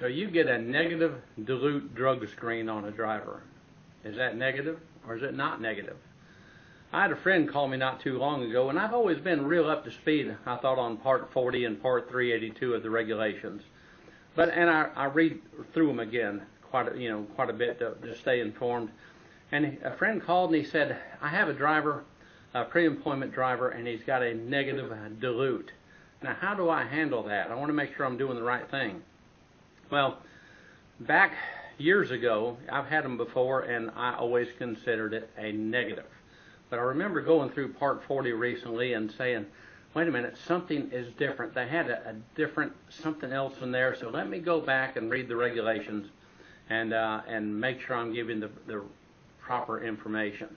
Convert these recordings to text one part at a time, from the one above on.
So you get a negative dilute drug screen on a driver. Is that negative or is it not negative? I had a friend call me not too long ago, and I've always been real up to speed, I thought, on Part 40 and Part 382 of the regulations. And I read through them again quite a bit to stay informed. And a friend called and he said, I have a driver, a pre-employment driver, and he's got a negative dilute. Now, how do I handle that? I want to make sure I'm doing the right thing. Well, back years ago, I've had them before, and I always considered it a negative. But I remember going through Part 40 recently and saying, wait a minute, something is different. They had a different something else in there, so let me go back and read the regulations and make sure I'm giving the proper information.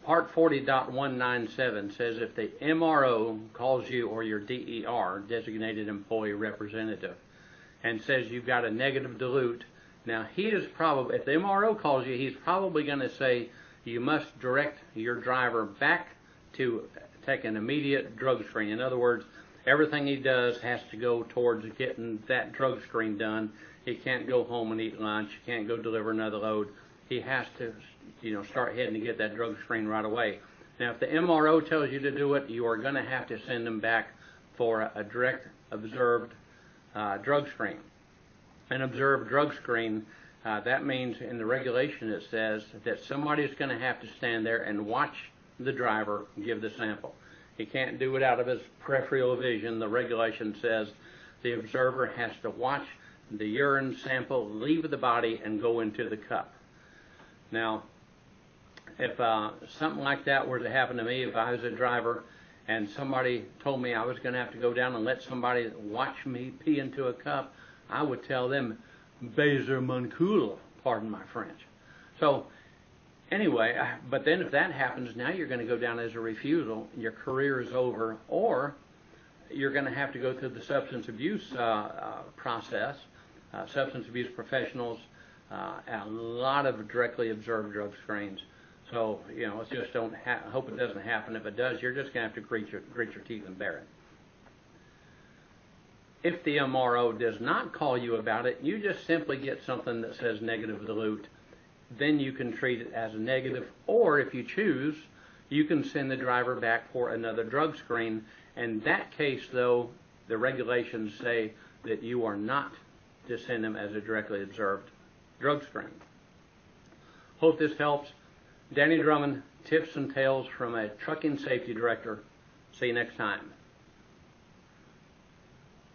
Part 40.197 says if the MRO calls you, or your DER, designated employee representative, and says you've got a negative dilute, now he is probably, if the MRO calls you, he's probably going to say you must direct your driver back to take an immediate drug screen. In other words, everything he does has to go towards getting that drug screen done. He can't go home and eat lunch. He can't go deliver another load. He has to, start heading to get that drug screen right away. Now, if the MRO tells you to do it, you are going to have to send him back for a direct observed drug screen. An observed drug screen, that means in the regulation it says that somebody is going to have to stand there and watch the driver give the sample. He can't do it out of his peripheral vision. The regulation says the observer has to watch the urine sample leave the body and go into the cup. Now, if something like that were to happen to me, if I was a driver and somebody told me I was going to have to go down and let somebody watch me pee into a cup, I would tell them, Bezer Mancula, pardon my French. So, anyway, but then if that happens, now you're going to go down as a refusal, your career is over, or you're going to have to go through the substance abuse process. Substance abuse professionals, a lot of directly observed drug screens. So, it's just hope it doesn't happen. If it does, you're just going to have to grit your teeth and bear it. If the MRO does not call you about it, you just simply get something that says negative dilute. Then you can treat it as a negative, or if you choose, you can send the driver back for another drug screen. In that case, though, the regulations say that you are not to send them as a directly observed drug screen. Hope this helps. Danny Drummond, tips and tales from a trucking safety director. See you next time.